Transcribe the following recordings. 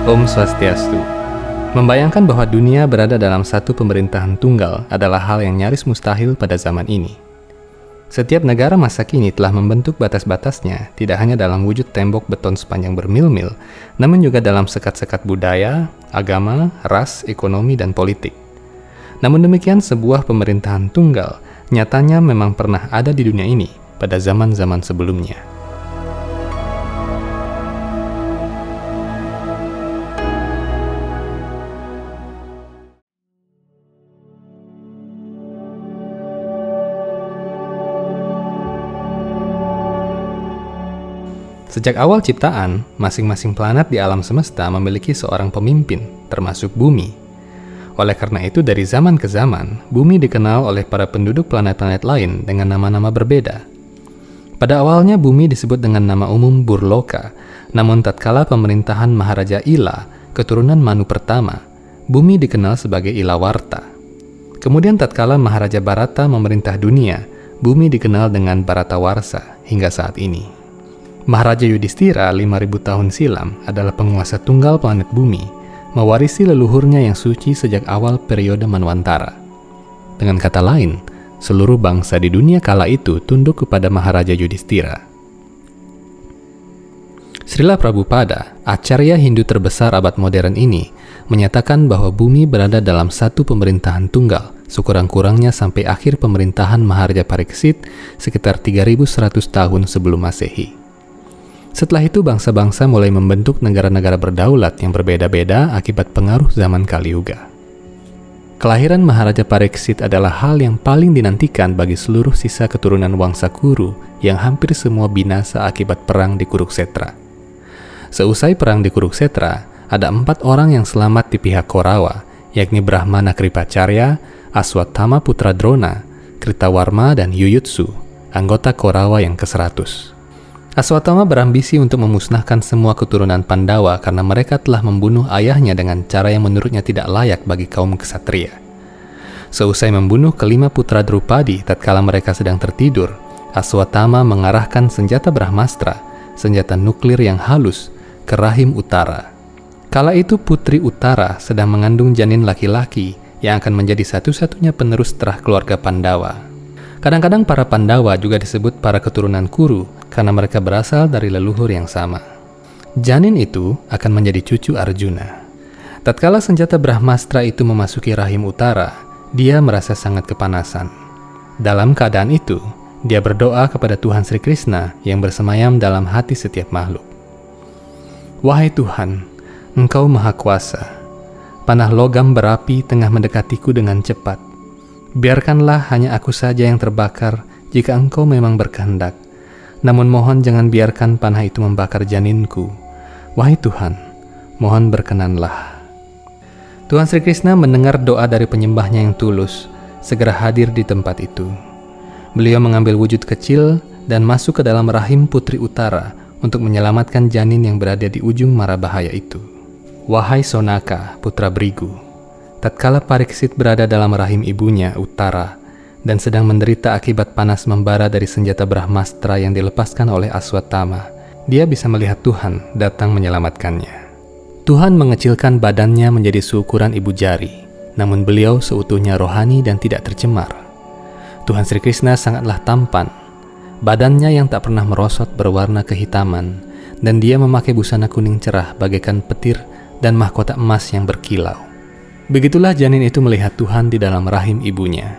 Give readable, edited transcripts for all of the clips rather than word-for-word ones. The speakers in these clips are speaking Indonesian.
Om Swastiastu. Membayangkan bahwa dunia berada dalam satu pemerintahan tunggal adalah hal yang nyaris mustahil pada zaman ini. Setiap negara masa kini telah membentuk batas-batasnya, tidak hanya dalam wujud tembok beton sepanjang bermil-mil, namun juga dalam sekat-sekat budaya, agama, ras, ekonomi, dan politik. Namun demikian, sebuah pemerintahan tunggal nyatanya memang pernah ada di dunia ini pada zaman-zaman sebelumnya. Sejak awal ciptaan, masing-masing planet di alam semesta memiliki seorang pemimpin, termasuk bumi. Oleh karena itu, dari zaman ke zaman, bumi dikenal oleh para penduduk planet-planet lain dengan nama-nama berbeda. Pada awalnya, bumi disebut dengan nama umum Burloka, namun tatkala pemerintahan Maharaja Ila, keturunan Manu pertama, bumi dikenal sebagai Ilawarta. Kemudian tatkala Maharaja Bharata memerintah dunia, bumi dikenal dengan Bharatawarsa hingga saat ini. Maharaja Yudhistira 5.000 tahun silam adalah penguasa tunggal planet bumi, mewarisi leluhurnya yang suci sejak awal periode Manwantara. Dengan kata lain, seluruh bangsa di dunia kala itu tunduk kepada Maharaja Yudhistira. Srila Prabhupada, acarya Hindu terbesar abad modern ini, menyatakan bahwa bumi berada dalam satu pemerintahan tunggal, sekurang-kurangnya sampai akhir pemerintahan Maharaja Pariksit sekitar 3.100 tahun sebelum Masehi. Setelah itu bangsa-bangsa mulai membentuk negara-negara berdaulat yang berbeda-beda akibat pengaruh zaman Kali Yuga. Kelahiran Maharaja Pariksit adalah hal yang paling dinantikan bagi seluruh sisa keturunan Wangsa Kuru yang hampir semua binasa akibat perang di Kuruksetra. Seusai perang di Kuruksetra, ada 4 orang yang selamat di pihak Korawa, yakni Brahmana Kripacarya, Aswatthama putra Drona, Kritawarma, dan Yuyutsu, anggota Korawa yang ke-100. Aswatthama berambisi untuk memusnahkan semua keturunan Pandawa karena mereka telah membunuh ayahnya dengan cara yang menurutnya tidak layak bagi kaum ksatria. Seusai membunuh kelima putra Drupadi tatkala mereka sedang tertidur, Aswatthama mengarahkan senjata Brahmastra, senjata nuklir yang halus, ke rahim utara. Kala itu Putri Utara sedang mengandung janin laki-laki yang akan menjadi satu-satunya penerus setelah keluarga Pandawa. Kadang-kadang para Pandawa juga disebut para keturunan Kuru karena mereka berasal dari leluhur yang sama. Janin itu akan menjadi cucu Arjuna. Tatkala senjata Brahmastra itu memasuki rahim utara, dia merasa sangat kepanasan. Dalam keadaan itu, dia berdoa kepada Tuhan Sri Krishna yang bersemayam dalam hati setiap makhluk. Wahai Tuhan, Engkau Maha Kuasa. Panah logam berapi tengah mendekatiku dengan cepat. Biarkanlah hanya aku saja yang terbakar jika Engkau memang berkehendak. Namun mohon jangan biarkan panah itu membakar janinku. Wahai Tuhan, mohon berkenanlah. Tuhan Sri Krishna mendengar doa dari penyembahnya yang tulus, segera hadir di tempat itu. Beliau mengambil wujud kecil dan masuk ke dalam rahim Putri Utara untuk menyelamatkan janin yang berada di ujung mara bahaya itu. Wahai Sonaka, putra Brigu, tatkala Pariksit berada dalam rahim ibunya, Utara, dan sedang menderita akibat panas membara dari senjata Brahmastra yang dilepaskan oleh Aswatthama, dia bisa melihat Tuhan datang menyelamatkannya. Tuhan mengecilkan badannya menjadi seukuran ibu jari, namun beliau seutuhnya rohani dan tidak tercemar. Tuhan Sri Krishna sangatlah tampan. Badannya yang tak pernah merosot berwarna kehitaman, dan dia memakai busana kuning cerah bagaikan petir dan mahkota emas yang berkilau. Begitulah janin itu melihat Tuhan di dalam rahim ibunya.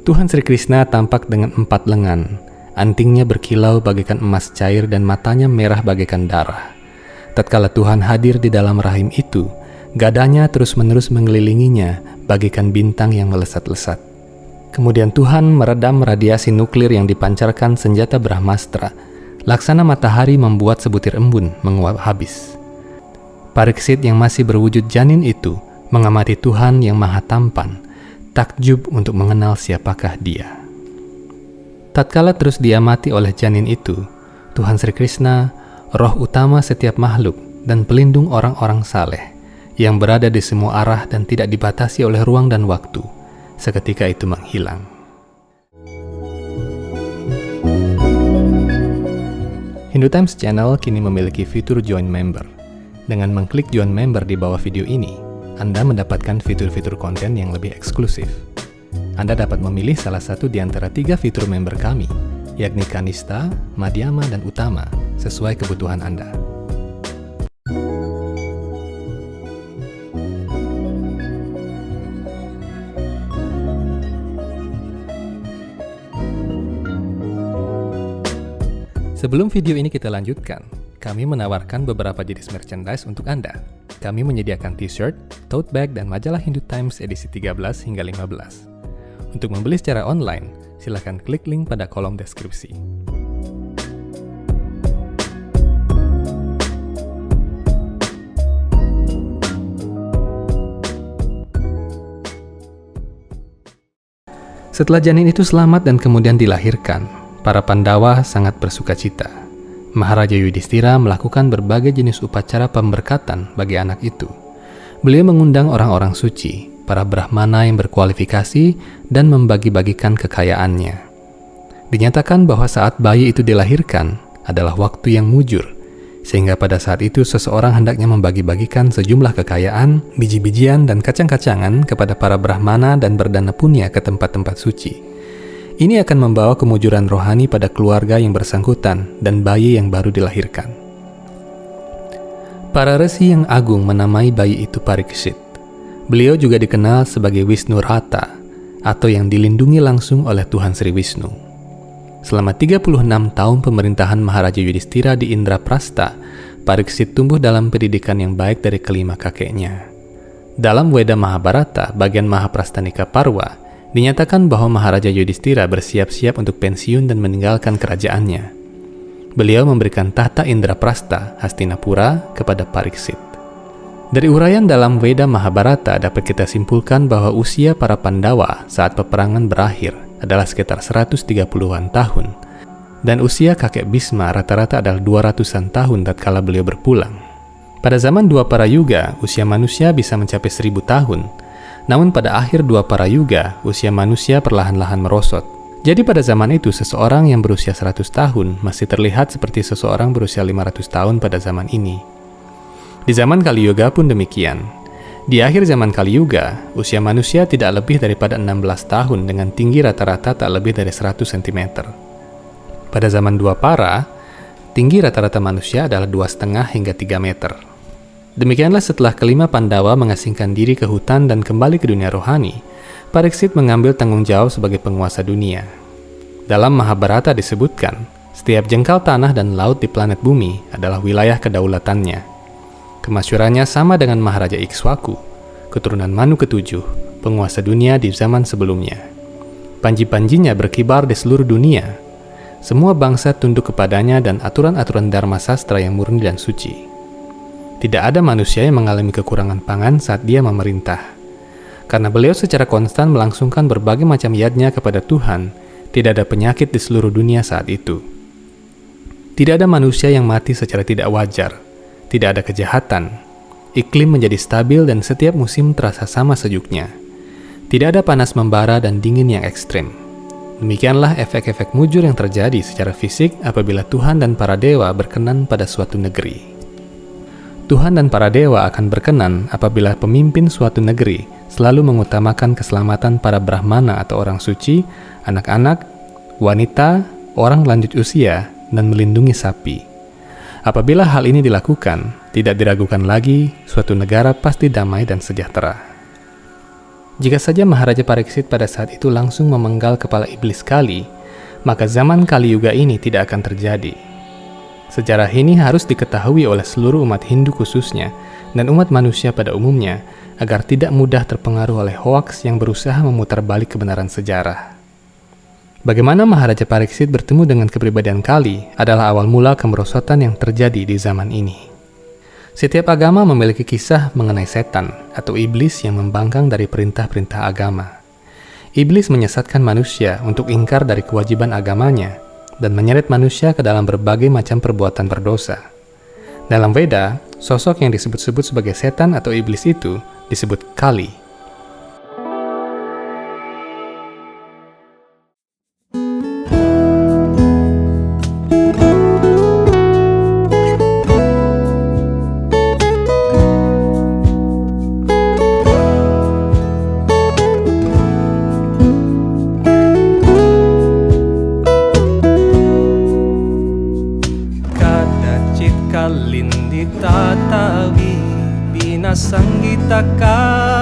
Tuhan Sri Krishna tampak dengan 4 lengan, antingnya berkilau bagaikan emas cair dan matanya merah bagaikan darah. Tatkala Tuhan hadir di dalam rahim itu, gadanya terus-menerus mengelilinginya bagaikan bintang yang melesat-lesat. Kemudian Tuhan meredam radiasi nuklir yang dipancarkan senjata Brahmastra. Laksana matahari membuat sebutir embun menguap habis. Pariksit yang masih berwujud janin itu mengamati Tuhan yang maha tampan, takjub untuk mengenal siapakah dia. Tatkala terus diamati oleh janin itu, Tuhan Sri Krishna, roh utama setiap makhluk dan pelindung orang-orang saleh, yang berada di semua arah dan tidak dibatasi oleh ruang dan waktu, seketika itu menghilang. Hindu Times Channel kini memiliki fitur Join Member. Dengan mengklik Join Member di bawah video ini, Anda mendapatkan fitur-fitur konten yang lebih eksklusif. Anda dapat memilih salah satu di antara 3 fitur member kami, yakni Kanista, Madhyama, dan Utama, sesuai kebutuhan Anda. Sebelum video ini kita lanjutkan, kami menawarkan beberapa jenis merchandise untuk Anda. Kami menyediakan t-shirt, tote bag, dan majalah Hindu Times edisi 13 hingga 15. Untuk membeli secara online, silakan klik link pada kolom deskripsi. Setelah janin itu selamat dan kemudian dilahirkan, para Pandawa sangat bersukacita. Maharaja Yudhistira melakukan berbagai jenis upacara pemberkatan bagi anak itu. Beliau mengundang orang-orang suci, para Brahmana yang berkualifikasi, dan membagi-bagikan kekayaannya. Dinyatakan bahwa saat bayi itu dilahirkan adalah waktu yang mujur, sehingga pada saat itu seseorang hendaknya membagi-bagikan sejumlah kekayaan, biji-bijian, dan kacang-kacangan kepada para Brahmana dan berdana punya ke tempat-tempat suci. Ini akan membawa kemujuran rohani pada keluarga yang bersangkutan dan bayi yang baru dilahirkan. Para resi yang agung menamai bayi itu Pariksit. Beliau juga dikenal sebagai Wisnurata, atau yang dilindungi langsung oleh Tuhan Sri Wisnu. Selama 36 tahun pemerintahan Maharaja Yudhistira di Indraprastha, Pariksit tumbuh dalam pendidikan yang baik dari kelima kakeknya. Dalam Weda Mahabharata, bagian Mahaprastanika Parwa, dinyatakan bahwa Maharaja Yudhistira bersiap-siap untuk pensiun dan meninggalkan kerajaannya. Beliau memberikan tahta Indraprastha, Hastinapura, kepada Pariksit. Dari uraian dalam Weda Mahabharata dapat kita simpulkan bahwa usia para Pandawa saat peperangan berakhir adalah sekitar 130-an tahun, dan usia kakek Bhisma rata-rata adalah 200-an tahun tatkala beliau berpulang. Pada zaman Dua Para Yuga, usia manusia bisa mencapai 1000 tahun, namun pada akhir Dua Para Yuga, usia manusia perlahan-lahan merosot. Jadi pada zaman itu, seseorang yang berusia 100 tahun masih terlihat seperti seseorang berusia 500 tahun pada zaman ini. Di zaman Kali Yuga pun demikian. Di akhir zaman Kali Yuga, usia manusia tidak lebih daripada 16 tahun dengan tinggi rata-rata tak lebih dari 100 cm. Pada zaman Dua Para, tinggi rata-rata manusia adalah 2,5 hingga 3 meter. Demikianlah setelah kelima Pandawa mengasingkan diri ke hutan dan kembali ke dunia rohani, Pariksit mengambil tanggung jawab sebagai penguasa dunia. Dalam Mahabharata disebutkan, setiap jengkal tanah dan laut di planet bumi adalah wilayah kedaulatannya. Kemasyurannya sama dengan Maharaja Ikswaku, keturunan Manu ke-7, penguasa dunia di zaman sebelumnya. Panji-panjinya berkibar di seluruh dunia. Semua bangsa tunduk kepadanya dan aturan-aturan Dharma Sastra yang murni dan suci. Tidak ada manusia yang mengalami kekurangan pangan saat dia memerintah. Karena beliau secara konstan melangsungkan berbagai macam yadnya kepada Tuhan, tidak ada penyakit di seluruh dunia saat itu. Tidak ada manusia yang mati secara tidak wajar. Tidak ada kejahatan. Iklim menjadi stabil dan setiap musim terasa sama sejuknya. Tidak ada panas membara dan dingin yang ekstrim. Demikianlah efek-efek mujur yang terjadi secara fisik apabila Tuhan dan para dewa berkenan pada suatu negeri. Tuhan dan para dewa akan berkenan apabila pemimpin suatu negeri selalu mengutamakan keselamatan para Brahmana atau orang suci, anak-anak, wanita, orang lanjut usia, dan melindungi sapi. Apabila hal ini dilakukan, tidak diragukan lagi, suatu negara pasti damai dan sejahtera. Jika saja Maharaja Pariksit pada saat itu langsung memenggal kepala iblis Kali, maka zaman Kali Yuga ini tidak akan terjadi. Sejarah ini harus diketahui oleh seluruh umat Hindu khususnya dan umat manusia pada umumnya agar tidak mudah terpengaruh oleh hoaks yang berusaha memutar balik kebenaran sejarah. Bagaimana Maharaja Pariksit bertemu dengan kepribadian Kali adalah awal mula kemerosotan yang terjadi di zaman ini. Setiap agama memiliki kisah mengenai setan atau iblis yang membangkang dari perintah-perintah agama. Iblis menyesatkan manusia untuk ingkar dari kewajiban agamanya dan menyeret manusia ke dalam berbagai macam perbuatan berdosa. Dalam Veda, sosok yang disebut-sebut sebagai setan atau iblis itu disebut Kali. kalindita tawi binasanggita ka